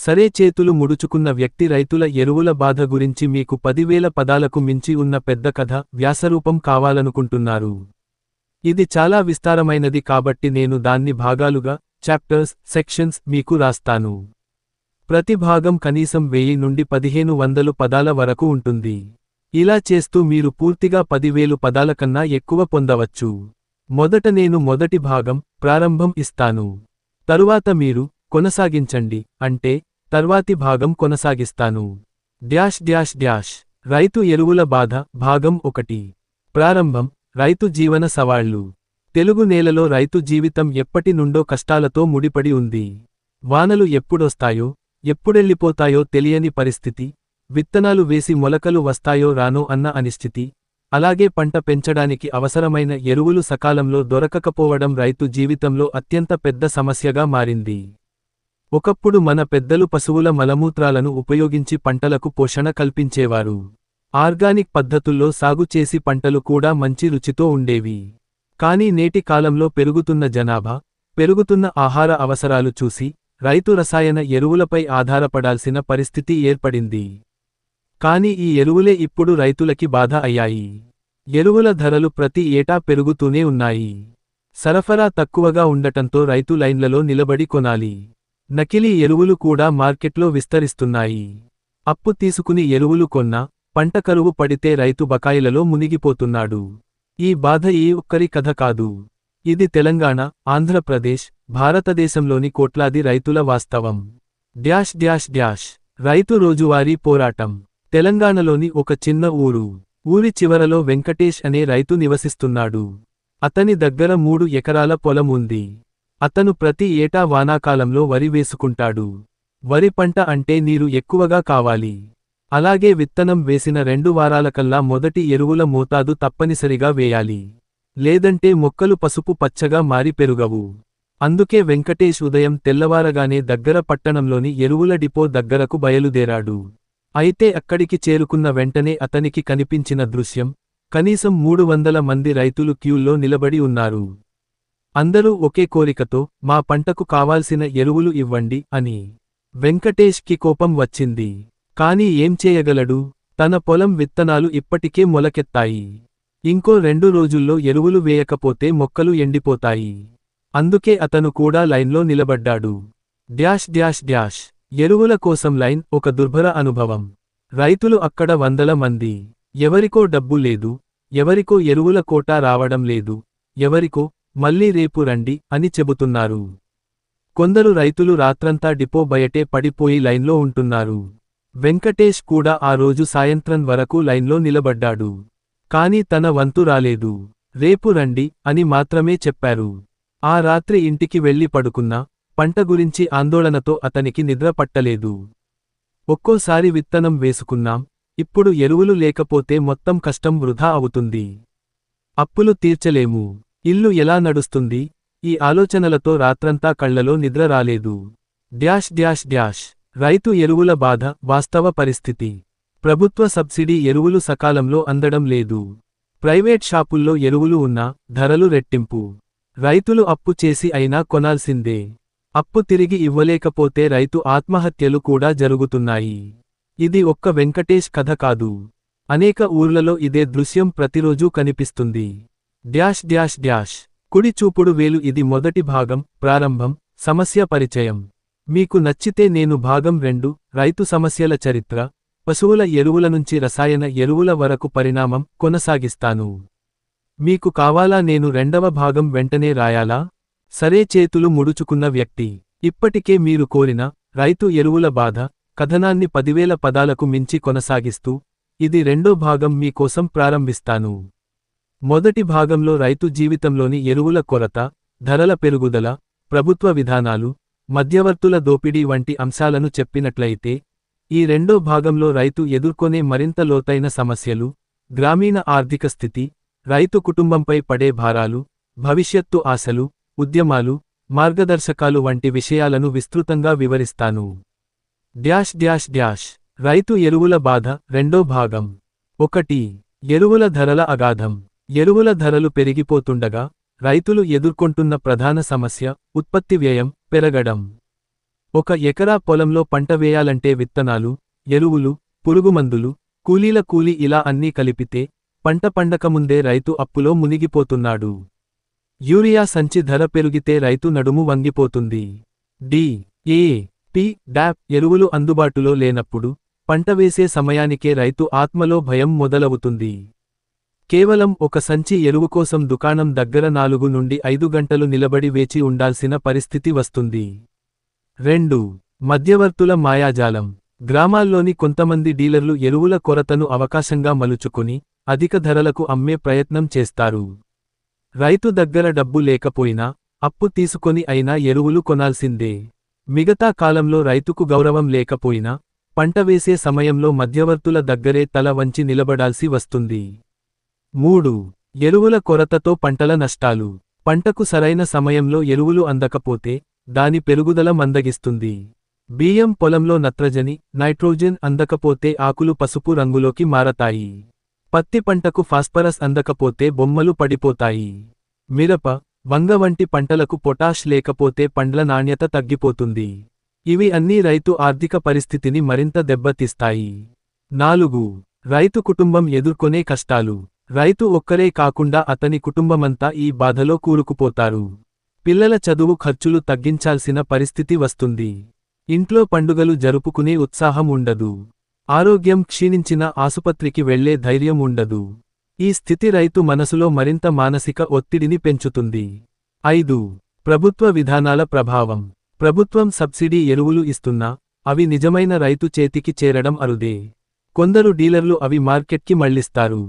సరే, చేతులు ముడుచుకున్న వ్యక్తి రైతుల ఎరువుల బాధ గురించి మీకు 10,000 పదాలకు మించి ఉన్న పెద్ద కథ, వ్యాసరూపం కావాలనుకుంటున్నారు. ఇది చాలా విస్తారమైనది కాబట్టి నేను దాన్ని భాగాలుగా, చాప్టర్స్, సెక్షన్స్ మీకు రాస్తాను. ప్రతి భాగం కనీసం 1000 నుండి 1500 పదాల వరకు ఉంటుంది. ఇలా చేస్తూ మీరు పూర్తిగా 10,000 పదాల కన్నా ఎక్కువ పొందవచ్చు. మొదట నేను మొదటి భాగం, ప్రారంభం ఇస్తాను. తరువాత మీరు కొనసాగించండి అంటే తర్వాతి భాగం కొనసాగిస్తాను. Dash dash dash. రైతు ఎరువుల బాధ, భాగం 1. ప్రారంభం. రైతు జీవన సవాళ్లు. తెలుగు నేలలో రైతు జీవితం ఎప్పటి నుండో కష్టాలతో ముడిపడి ఉంది. వానలు ఎప్పుడొస్తాయో, ఎప్పుడెళ్ళిపోతాయో తెలియని పరిస్థితి, విత్తనాలు వేసి మొలకలు వస్తాయో రానో అన్న అనిశ్చితి, అలాగే పంట పెంచడానికి అవసరమైన ఎరువులు సకాలంలో దొరకకపోవడం రైతు జీవితంలో అత్యంత పెద్ద సమస్యగా మారింది. ఒకప్పుడు మన పెద్దలు పశువుల మలమూత్రాలను ఉపయోగించి పంటలకు పోషణ కల్పించేవారు. ఆర్గానిక్ పద్ధతుల్లో సాగు చేసి పంటలు కూడా మంచి రుచితో ఉండేవి. కానీ నేటి కాలంలో పెరుగుతున్న జనాభా, పెరుగుతున్న ఆహార అవసరాలు చూసి రైతు రసాయన ఎరువులపై ఆధారపడాల్సిన పరిస్థితి ఏర్పడింది. కానీ ఈ ఎరువులే ఇప్పుడు రైతులకి బాధ అయ్యాయి. ఎరువుల ధరలు ప్రతి ఏటా పెరుగుతూనే ఉన్నాయి. సరఫరా తక్కువగా ఉండటంతో రైతు లైన్లలో నిలబడి కొనాలి. నకిలీ ఎరువులు కూడా మార్కెట్లో విస్తరిస్తున్నాయి. అప్పు తీసుకుని ఎరువులు కొన్నా, పంట కరువు పడితే రైతు బకాయిలలో మునిగిపోతున్నాడు. ఈ బాధ ఏ ఒక్కరి కథ కాదు. ఇది తెలంగాణ, ఆంధ్రప్రదేశ్, భారతదేశంలోని కోట్లాది రైతుల వాస్తవం. Dash dash dash. రైతు రోజువారీ పోరాటం. తెలంగాణలోని ఒక చిన్న ఊరి చివరలో వెంకటేష్ అనే రైతు నివసిస్తున్నాడు. అతని దగ్గర 3 ఎకరాల పొలం ఉంది. అతను ప్రతి ఏటా వానాకాలంలో వరి వేసుకుంటాడు. వరి పంట అంటే నీరు ఎక్కువగా కావాలి. అలాగే విత్తనం వేసిన 2 వారాలకల్లా మొదటి ఎరువుల మోతాదు తప్పనిసరిగా వేయాలి. లేదంటే మొక్కలు పసుపు పచ్చగా మారి పెరుగవు. అందుకే వెంకటేష్ ఉదయం తెల్లవారగానే దగ్గర పట్టణంలోని ఎరువుల డిపో దగ్గరకు బయలుదేరాడు. అయితే అక్కడికి చేరుకున్న వెంటనే అతనికి కనిపించిన దృశ్యం, కనీసం 300 మంది రైతులు క్యూల్లో నిలబడి ఉన్నారు. అందరూ ఒకే కోరికతో, మా పంటకు కావాల్సిన ఎరువులు ఇవ్వండి అని. వెంకటేష్కి కోపం వచ్చింది. కాని ఏం చేయగలడు? తన పొలం విత్తనాలు ఇప్పటికే మొలకెత్తాయి. ఇంకో 2 రోజుల్లో ఎరువులు వేయకపోతే మొక్కలు ఎండిపోతాయి. అందుకే అతను కూడా లైన్లో నిలబడ్డాడు. Dash dash dash. ఎరువుల కోసం లైన్ ఒక దుర్భర అనుభవం. రైతులు అక్కడ 100 మంది. ఎవరికో డబ్బు లేదు, ఎవరికో ఎరువుల కోటా రావడం లేదు, ఎవరికో మళ్ళీ రేపు రండి అని చెబుతున్నారు. కొందరు రైతులు రాత్రంతా డిపో బయటే పడిపోయి లైన్లో ఉంటున్నారు. వెంకటేష్ కూడా ఆ రోజు సాయంత్రం వరకు లైన్లో నిలబడ్డాడు. కాని తన వంతు రాలేదు. రేపు రండి అని మాత్రమే చెప్పారు. ఆ రాత్రి ఇంటికి వెళ్లి పడుకున్నా, పంట గురించి ఆందోళనతో అతనికి నిద్ర పట్టలేదు. ఒక్కోసారి విత్తనం వేసుకున్నాం, ఇప్పుడు ఎరువులు లేకపోతే మొత్తం కష్టం వృధా అవుతుంది. అప్పులు తీర్చలేము. ఇల్లు ఎలా నడుస్తుంది? ఈ ఆలోచనలతో రాత్రంతా కళ్లలో నిద్ర రాలేదు. Dash dash dash. రైతు ఎరువుల బాధ, వాస్తవ పరిస్థితి. ప్రభుత్వ సబ్సిడీ ఎరువులు సకాలంలో అందడం లేదు. ప్రైవేట్ షాపుల్లో ఎరువులు ఉన్నా, ధరలు రెట్టింపు. రైతులు అప్పు చేసి అయినా కొనాల్సిందే. అప్పు తిరిగి ఇవ్వలేకపోతే రైతు ఆత్మహత్యలు కూడా జరుగుతున్నాయి. ఇది ఒక్క వెంకటేష్ కథ కాదు. అనేక ఊర్లలో ఇదే దృశ్యం ప్రతిరోజూ కనిపిస్తుంది. Dash dash dash. కుడి చూపుడు వేలు. ఇది మొదటి భాగం, ప్రారంభం, సమస్య పరిచయం. మీకు నచ్చితే నేను భాగం 2, రైతు సమస్యల చరిత్ర, పశువుల ఎరువుల నుంచి రసాయన ఎరువుల వరకు పరిణామం, కొనసాగిస్తాను. మీకు కావాలా నేను 2వ భాగం వెంటనే రాయాలా? సరే. చేతులు ముడుచుకున్న వ్యక్తి. ఇప్పటికే మీరు కోరిన రైతు ఎరువుల బాధ కథనాన్ని 10,000 పదాలకు మించి కొనసాగిస్తూ, ఇది 2వ భాగం మీ కోసం ప్రారంభిస్తాను. మొదటి భాగంలో రైతు జీవితంలోని ఎరువుల కొరత, ధరల పెరుగుదల, ప్రభుత్వ విధానాలు, మధ్యవర్తుల దోపిడీ వంటి అంశాలను చెప్పినట్లయితే, ఈ 2వ భాగంలో రైతు ఎదుర్కొనే మరింత లోతైన సమస్యలు, గ్రామీణ ఆర్థిక స్థితి, రైతు కుటుంబంపై పడే భారాలు, భవిష్యత్తు ఆశలు, ఉద్యమాలు, మార్గదర్శకాలు వంటి విషయాలను విస్తృతంగా వివరిస్తాను. Dash dash dash. రైతు ఎరువుల బాధ, 2వ భాగం. 1. ఎరువుల ధరల అగాధం. ఎరువుల ధరలు పెరిగిపోతుండగా రైతులు ఎదుర్కొంటున్న ప్రధాన సమస్య, ఉత్పత్తి వ్యయం పెరగడం. 1 ఎకరా పొలంలో పంట వేయాలంటే విత్తనాలు, ఎరువులు, పురుగుమందులు, కూలీ ఇలా అన్నీ కలిపితే పంట పండకముందే రైతు అప్పులో మునిగిపోతున్నాడు. యూరియా సంచి ధర పెరిగితే రైతు నడుము వంగిపోతుంది. డి.ఏ.పి. డాప్ ఎరువులు అందుబాటులో లేనప్పుడు పంట వేసే సమయానికే రైతు ఆత్మలో భయం మొదలవుతుంది. కేవలం ఒక సంచి ఎరువు కోసం దుకాణం దగ్గర 4 నుండి 5 గంటలు నిలబడి వేచి ఉండాల్సిన పరిస్థితి వస్తుంది. 2. మధ్యవర్తుల మాయాజాలం. గ్రామాల్లోని కొంతమంది డీలర్లు ఎరువుల కొరతను అవకాశంగా మలుచుకుని అధిక ధరలకు అమ్మే ప్రయత్నం చేస్తారు. రైతు దగ్గర డబ్బు లేకపోయినా అప్పు తీసుకొని అయినా ఎరువులు కొనాల్సిందే. మిగతా కాలంలో రైతుకు గౌరవం లేకపోయినా పంట వేసే సమయంలో మధ్యవర్తుల దగ్గరే తల వంచి నిలబడాల్సి వస్తుంది. 3. ఎరువుల కొరతతో పంటల నష్టాలు. పంటకు సరైన సమయంలో ఎరువులు అందకపోతే దాని పెరుగుదల మందగిస్తుంది. బియ్యం పొలంలో నైట్రోజన్ అందకపోతే ఆకులు పసుపు రంగులోకి మారతాయి. పత్తి పంటకు ఫాస్ఫరస్ అందకపోతే బొమ్మలు పడిపోతాయి. మిరప, వంగ వంటి పంటలకు పొటాష్ లేకపోతే పండ్ల నాణ్యత తగ్గిపోతుంది. ఇవి అన్నీ రైతు ఆర్థిక పరిస్థితిని మరింత దెబ్బతీస్తాయి. 4. రైతు కుటుంబం ఎదుర్కొనే కష్టాలు. రైతు ఒక్కరే కాకుండా అతని కుటుంబమంతా ఈ బాధలో కూరుకుపోతారు. పిల్లల చదువు ఖర్చులు తగ్గించాల్సిన పరిస్థితి వస్తుంది. ఇంట్లో పండుగలు జరుపుకునే ఉత్సాహం ఉండదు. ఆరోగ్యం క్షీణించిన ఆసుపత్రికి వెళ్లే ధైర్యం ఉండదు. ఈ స్థితి రైతు మనసులో మరింత మానసిక ఒత్తిడిని పెంచుతుంది. 5. ప్రభుత్వ విధానాల ప్రభావం. ప్రభుత్వం సబ్సిడీ ఎరువులు ఇస్తున్నా అవి నిజమైన రైతు చేతికి చేరడం అరుదే. కొందరు డీలర్లు అవి మార్కెట్కి మళ్లిస్తారు.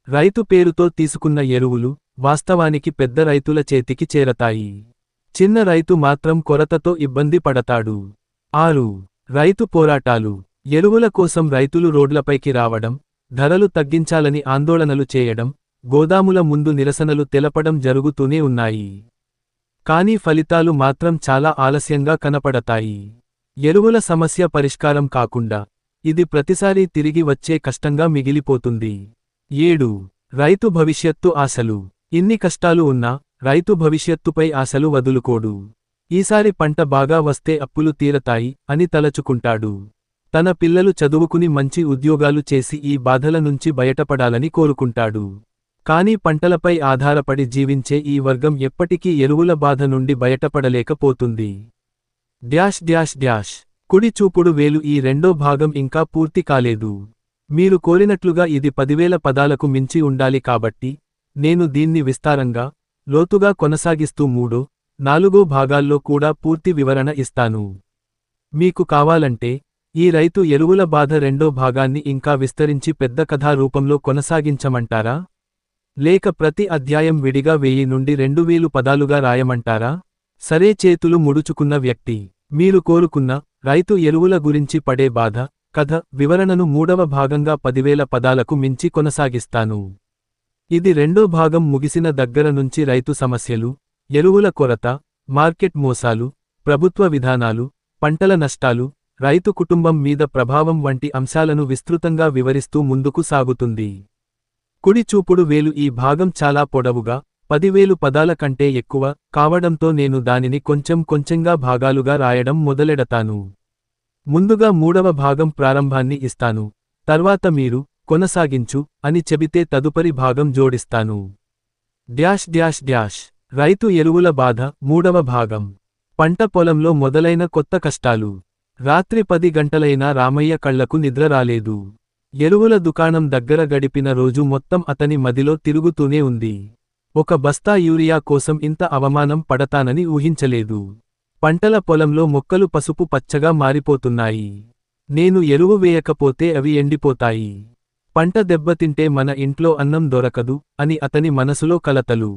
రైతు పేరుతో తీసుకున్న ఎరువులు వాస్తవానికి పెద్ద రైతుల చేతికి చేరతాయి. చిన్న రైతు మాత్రం కొరతతో ఇబ్బంది పడతాడు. 6. రైతు పోరాటాలు. ఎరువుల కోసం రైతులు రోడ్లపైకి రావడం, ధరలు తగ్గించాలని ఆందోళనలు చేయడం, గోదాముల ముందు నిరసనలు తెలపడం జరుగుతూనే ఉన్నాయి. కానీ ఫలితాలు మాత్రం చాలా ఆలస్యంగా కనపడతాయి. ఎరువుల సమస్య పరిష్కారం కాకుండా ఇది ప్రతిసారీ తిరిగి వచ్చే కష్టంగా మిగిలిపోతుంది. 7. రైతు భవిష్యత్తు ఆశలు. ఇన్ని కష్టాలు ఉన్నా రైతు భవిష్యత్తుపై ఆశలు వదులుకోడు. ఈసారి పంట బాగా వస్తే అప్పులు తీరతాయి అని తలచుకుంటాడు. తన పిల్లలు చదువుకుని మంచి ఉద్యోగాలు చేసి ఈ బాధల నుంచి బయటపడాలని కోరుకుంటాడు. కానీ పంటలపై ఆధారపడి జీవించే ఈ వర్గం ఎప్పటికీ ఎరువుల బాధ నుండి బయటపడలేకపోతుంది. కుడి చూపుడు వేలు. ఈ రెండో భాగం ఇంకా పూర్తి కాలేదు. మీరు కోరినట్లుగా ఇది 10,000 పదాలకు మించి ఉండాలి కాబట్టి నేను దీన్ని విస్తారంగా, లోతుగా కొనసాగిస్తూ 3, 4 భాగాల్లో కూడా పూర్తి వివరణ ఇస్తాను. మీకు కావాలంటే ఈ రైతు ఎరువుల బాధ రెండో భాగాన్ని ఇంకా విస్తరించి పెద్ద కథా రూపంలో కొనసాగించమంటారా? లేక ప్రతి అధ్యాయం విడిగా 1000 నుండి 2000 పదాలుగా రాయమంటారా? సరే. చేతులు ముడుచుకున్న వ్యక్తి. మీరు కోరుకున్న రైతు ఎరువుల గురించి పడే బాధ కథ వివరణను 3వ భాగంగా 10,000 పదాలకు మించి కొనసాగిస్తాను. ఇది రెండో భాగం ముగిసిన దగ్గర నుంచి రైతు సమస్యలు, ఎరువుల కొరత, మార్కెట్ మోసాలు, ప్రభుత్వ విధానాలు, పంటల నష్టాలు, రైతు కుటుంబం మీద ప్రభావం వంటి అంశాలను విస్తృతంగా వివరిస్తూ ముందుకు సాగుతుంది. కుడి చూపుడు వేలు. ఈ భాగం చాలా పొడవుగా 10,000 పదాల కంటే ఎక్కువ కావడంతో నేను దానిని కొంచెంగా భాగాలుగా రాయడం మొదలెడతాను. ముందుగా 3వ భాగం ప్రారంభాన్ని ఇస్తాను. తర్వాత మీరు కొనసాగించు అని చెబితే తదుపరి భాగం జోడిస్తాను. రైతు ఎరువుల బాధ 3వ భాగం. పంట పొలంలో మొదలైన కొత్త కష్టాలు. రాత్రి 10 గంటలైనా రామయ్య కళ్లకు నిద్ర రాలేదు. ఎరువుల దుకాణం దగ్గర గడిపిన రోజు మొత్తం అతని మదిలో తిరుగుతూనే ఉంది. ఒక బస్తా యూరియా కోసం ఇంత అవమానం పడతానని ఊహించలేదు. పంటల పొలంలో మొక్కలు పసుపు పచ్చగా మారిపోతున్నాయి. నేను ఎరువు వేయకపోతే అవి ఎండిపోతాయి. పంట దెబ్బతింటే మన ఇంట్లో అన్నం దొరకదు అని అతని మనసులో కలతలు.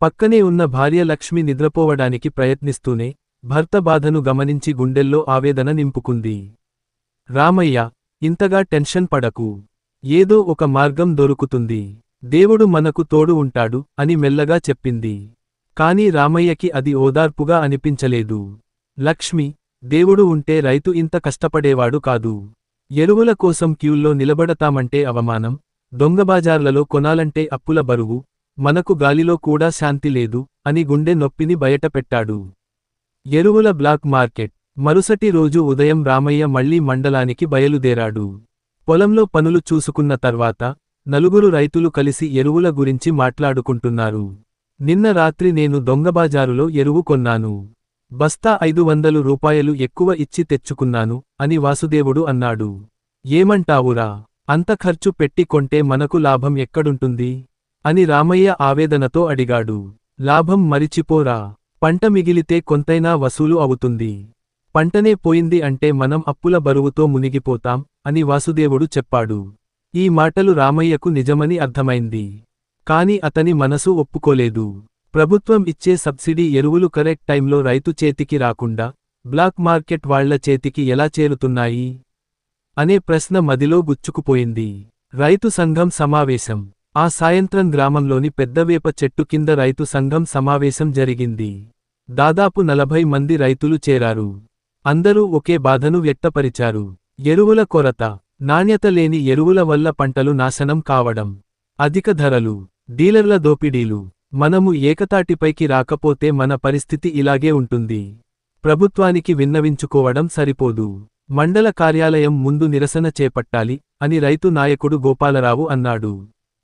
పక్కనే ఉన్న భార్య లక్ష్మి నిద్రపోవడానికి ప్రయత్నిస్తూనే భర్త బాధను గమనించి గుండెల్లో ఆవేదన నింపుకుంది. రామయ్య, ఇంతగా టెన్షన్ పడకు. ఏదో ఒక మార్గం దొరుకుతుంది. దేవుడు మనకు తోడు ఉంటాడు అని మెల్లగా చెప్పింది. కాని రామయ్యకి అది ఓదార్పుగా అనిపించలేదు. లక్ష్మి, దేవుడు ఉంటే రైతు ఇంత కష్టపడేవాడు కాదు. ఎరువుల కోసం క్యూల్లో నిలబడతామంటే అవమానం, దొంగబాజార్లలో కొనాలంటే అప్పుల బరువు, మనకు గాలిలో కూడా శాంతి లేదు అని గుండె నొప్పిని బయటపెట్టాడు. ఎరువుల బ్లాక్ మార్కెట్. మరుసటి రోజు ఉదయం రామయ్య మళ్లీ మండలానికి బయలుదేరాడు. పొలంలో పనులు చూసుకున్న తర్వాత నలుగురు రైతులు కలిసి ఎరువుల గురించి మాట్లాడుకుంటున్నారు. నిన్న రాత్రి నేను దొంగబజారులో ఎరువు కొన్నాను. బస్తా 500 రూపాయలు ఎక్కువ ఇచ్చి తెచ్చుకున్నాను అని వాసుదేవుడు అన్నాడు. ఏమంటావురా, అంత ఖర్చు పెట్టి కొంటే మనకు లాభం ఎక్కడుంటుంది అని రామయ్య ఆవేదనతో అడిగాడు. లాభం మరిచిపోరా, పంట మిగిలితే కొంతైనా వసూలు అవుతుంది. పంటనే పోయింది అంటే మనం అప్పుల బరువుతో మునిగిపోతాం అని వాసుదేవుడు చెప్పాడు. ఈ మాటలు రామయ్యకు నిజమని అర్థమైంది. కాని అతని మనసు ఒప్పుకోలేదు. ప్రభుత్వం ఇచ్చే సబ్సిడీ ఎరువులు కరెక్ట్ టైంలో రైతు చేతికి రాకుండా బ్లాక్ మార్కెట్ వాళ్ల చేతికి ఎలా చేరుతున్నాయి అనే ప్రశ్న మదిలో గుచ్చుకుపోయింది. రైతు సంఘం సమావేశం. ఆ సాయంత్రం గ్రామంలోని పెద్దవేప చెట్టు కింద రైతు సంఘం సమావేశం జరిగింది. దాదాపు 40 మంది రైతులు చేరారు. అందరూ ఒకే బాధను వ్యక్తపరిచారు. ఎరువుల కొరత, నాణ్యత లేని ఎరువుల వల్ల పంటలు నాశనం కావడం, అధిక ధరలు, డీలర్ల దోపిడీలు. మనము ఏకతాటిపైకి రాకపోతే మన పరిస్థితి ఇలాగే ఉంటుంది. ప్రభుత్వానికి విన్నవించుకోవడం సరిపోదు. మండల కార్యాలయం ముందు నిరసన చేపట్టాలి అని రైతు నాయకుడు గోపాలరావు అన్నాడు.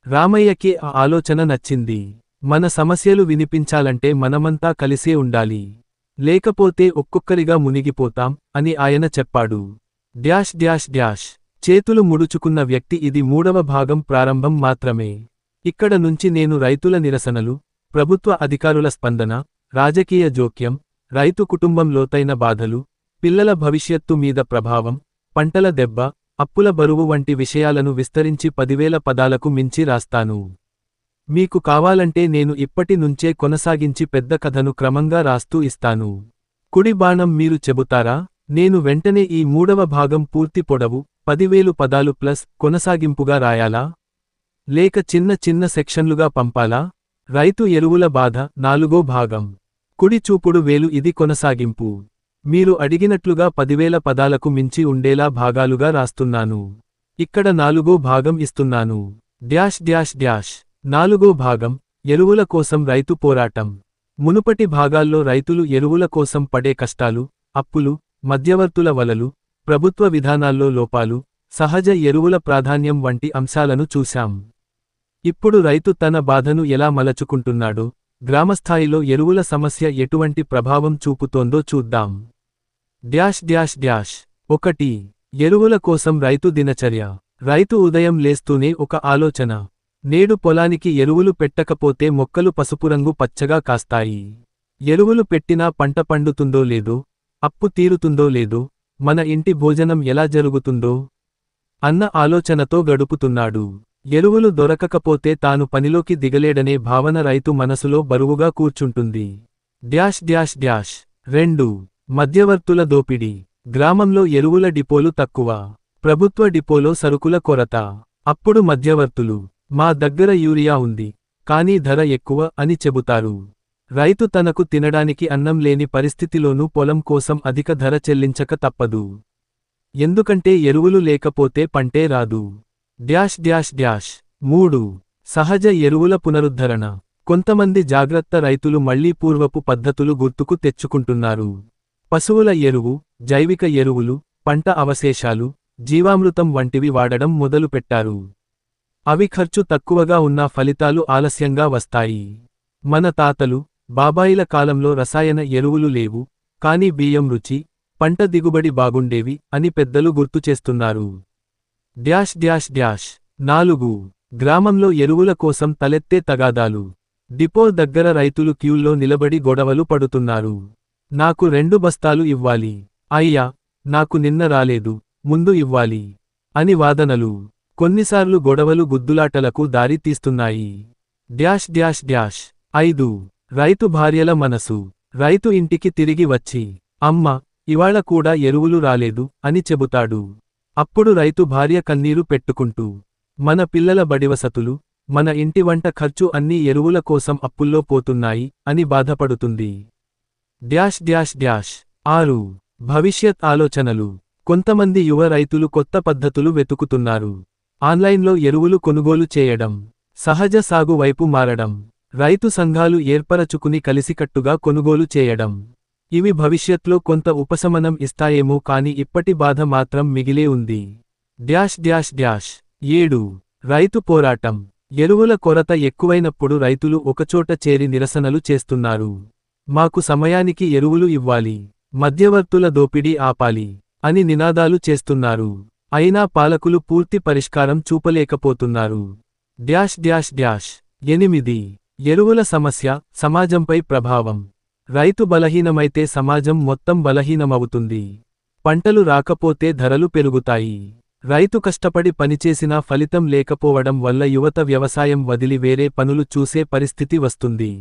రామయ్యకి ఆ ఆలోచన నచ్చింది. మన సమస్యలు వినిపించాలంటే మనమంతా కలిసే ఉండాలి. లేకపోతే ఒక్కొక్కరిగా మునిగిపోతాం అని ఆయన చెప్పాడు. Dash dash dash. చేతులు ముడుచుకున్న వ్యక్తి ఇది 3వ భాగం ప్రారంభం మాత్రమే. ఇక్కడ నుంచి నేను రైతుల నిరసనలు, ప్రభుత్వ అధికారుల స్పందన, రాజకీయ జోక్యం, రైతు కుటుంబం లోతైన బాధలు, పిల్లల భవిష్యత్తు మీద ప్రభావం, పంటల దెబ్బ, అప్పుల బరువు వంటి విషయాలను విస్తరించి 10,000 పదాలకు మించి రాస్తాను. మీకు కావాలంటే నేను ఇప్పటి నుంచే కొనసాగించి పెద్ద కథను క్రమంగా రాస్తూ ఇస్తాను. కుడి బాణం మీరు చెబుతారా? నేను వెంటనే ఈ 3వ భాగం పూర్తి పొడవు 10,000 పదాలు ప్లస్ కొనసాగింపుగా రాయాలా? లేక చిన్న చిన్న సెక్షన్లుగా పంపాలా? రైతు ఎరువుల బాధ 4వ భాగం. కుడి చూపుడు వేలు ఇది కొనసాగింపు. మీరు అడిగినట్లుగా 10,000 పదాలకు మించి ఉండేలా భాగాలుగా రాస్తున్నాను. ఇక్కడ 4వ భాగం ఇస్తున్నాను. Dash dash dash. 4వ భాగం ఎరువుల కోసం రైతు పోరాటం. మునుపటి భాగాల్లో రైతులు ఎరువుల కోసం పడే కష్టాలు, అప్పులు, మధ్యవర్తుల వలలు, ప్రభుత్వ విధానాల్లో లోపాలు, సహజ ఎరువుల ప్రాధాన్యం వంటి అంశాలను చూశాం. ఇప్పుడు రైతు తన బాధను ఎలా మలచుకుంటున్నాడో, గ్రామస్థాయిలో ఎరువుల సమస్య ఎటువంటి ప్రభావం చూపుతోందో చూద్దాం. Dash dash dash. 1. ఎరువుల కోసం రైతు దినచర్య. రైతు ఉదయం లేస్తూనే ఒక ఆలోచన. నేడు పొలానికి ఎరువులు పెట్టకపోతే మొక్కలు పసుపురంగు పచ్చగా కాస్తాయి. ఎరువులు పెట్టినా పంట పండుతుందో లేదో, అప్పు తీరుతుందో లేదో, మన ఇంటి భోజనం ఎలా జరుగుతుందో అన్న ఆలోచనతో గడుపుతున్నాడు. ఎరువులు దొరకకపోతే తాను పనిలోకి దిగలేడనే భావన రైతు మనసులో బరువుగా కూర్చుంటుంది. Dash dash dash. 2. మధ్యవర్తుల దోపిడీ. గ్రామంలో ఎరువుల డిపోలు తక్కువ. ప్రభుత్వ డిపోలో సరుకుల కొరత. అప్పుడు మధ్యవర్తులు, మా దగ్గర యూరియా ఉంది, కానీ ధర ఎక్కువ అని చెబుతారు. రైతు తనకు తినడానికి అన్నం లేని పరిస్థితిలోనూ పొలం కోసం అధిక ధర చెల్లించక తప్పదు. ఎందుకంటే ఎరువులు లేకపోతే పంటే రాదు. Dash dash dash. 3. సహజ ఎరువుల పునరుద్ధరణ. కొంతమంది జాగ్రత్త రైతులు మళ్లీ పూర్వపు పద్ధతులు గుర్తుకు తెచ్చుకుంటున్నారు. పశువుల ఎరువు, జైవిక ఎరువులు, పంట అవశేషాలు, జీవామృతం వంటివి వాడడం మొదలుపెట్టారు. అవి ఖర్చు తక్కువగా ఉన్నా ఫలితాలు ఆలస్యంగా వస్తాయి. మన తాతలు, బాబాయిల కాలంలో రసాయన ఎరువులు లేవు, కానీ బియ్యం రుచి, పంట దిగుబడి బాగుండేవి అని పెద్దలు గుర్తుచేస్తున్నారు. Dash dash dash. 4. గ్రామంలో ఎరువుల కోసం తలెత్తే తగాదాలు. డిపో దగ్గర రైతులు క్యూల్లో నిలబడి గొడవలు పడుతున్నారు. నాకు 2 బస్తాలు ఇవ్వాలి. అయ్యా, నాకు నిన్న రాలేదు, ముందు ఇవ్వాలి అని వాదనలు. కొన్నిసార్లు గొడవలు గుద్దులాటలకు దారి తీస్తున్నాయి. Dash dash dash. 5. రైతు భార్యల మనసు. రైతు ఇంటికి తిరిగి వచ్చి, అమ్మ, ఇవాళ కూడా ఎరువులు రాలేదు అని చెబుతాడు. అప్పుడు రైతు భార్య కన్నీరు పెట్టుకుంటూ, మన పిల్లల బడివసతులు, మన ఇంటి వంట ఖర్చు అన్నీ ఎరువుల కోసం అప్పుల్లో పోతున్నాయి అని బాధపడుతుంది. Dash dash dash. 6. భవిష్యత్ ఆలోచనలు. కొంతమంది యువ రైతులు కొత్త పద్ధతులు వెతుకుతున్నారు. ఆన్లైన్లో ఎరువులు కొనుగోలు చేయడం, సహజ సాగు వైపు మారడం, రైతు సంఘాలు ఏర్పరచుకుని కలిసికట్టుగా కొనుగోలు చేయడం. ఇవి భవిష్యత్లో కొంత ఉపశమనం ఇస్తాయేమో కాని ఇప్పటి బాధ మాత్రం మిగిలే ఉంది. Dash dash dash 7. రైతు పోరాటం. ఎరువుల కొరత ఎక్కువైనప్పుడు రైతులు ఒకచోట చేరి నిరసనలు చేస్తున్నారు. మాకు సమయానికి ఎరువులు ఇవ్వాలి, మధ్యవర్తుల దోపిడీ ఆపాలి అని నినాదాలు చేస్తున్నారు. అయినా పాలకులు పూర్తి పరిష్కారం చూపలేకపోతున్నారు. Dash dash dash 8. ఎరువుల సమస్య, సమాజంపై ప్రభావం. రైతు బలహీనమైతే సమాజం మొత్తం బలహీనమవుతుంది. పంటలు రాకపోతే ధరలు పెరుగుతాయి. రైతు కష్టపడి పనిచేసినా ఫలితం లేకపోవడం వల్ల యువత వ్యవసాయం వదిలి వేరే పనులు చూసే పరిస్థితి వస్తుంది.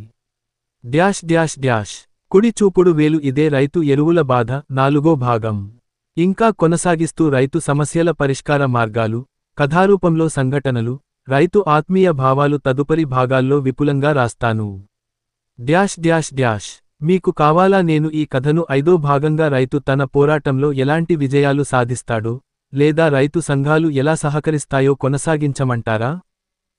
డ్యాష్ డ్యాష్ డ్యాష్ కుడి చూపుడు వేలు. ఇదే రైతు ఎరువుల బాధ 4వ భాగం. ఇంకా కొనసాగిస్తూ రైతు సమస్యల పరిష్కార మార్గాలు, కథారూపంలో సంఘటనలు, రైతు ఆత్మీయ భావాలు తదుపరి భాగాల్లో విపులంగా రాస్తాను. డ్యాష్ డ్యాష్ డ్యాష్ మీకు కావాలా నేను ఈ కథను 5వ భాగంగా రైతు తన పోరాటంలో ఎలాంటి విజయాలు సాధిస్తాడో, లేదా రైతు సంఘాలు ఎలా సహకరిస్తాయో కొనసాగించమంటారా?